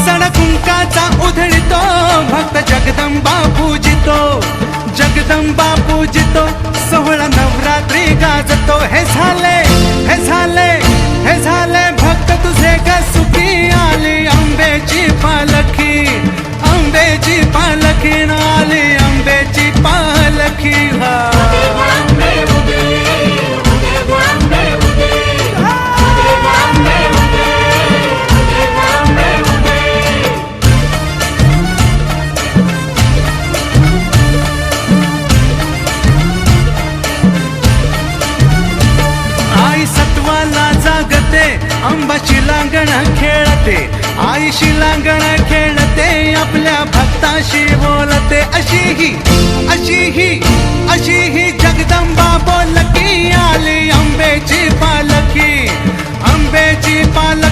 सण कुंकाचा उधळितो भक्त जगदंबा पूजितो, जगदंबा पूजितो, सोहळा नवरात्री गाजतो। हे झाले हे झाले हे झाले भक्त तुझे ग सुखी, आली अंबेची पालखी, अंबेची पालखी आली अंबेची पालखी। आई सत्वाला जागते, अंबा शिलांगण खेळते, आई शिलांगण खेळते, आपल्या भक्ताशी बोलते। अशी ही जगदंबा बोलकी, आली अंबेची पालखी, अंबेची पालखी।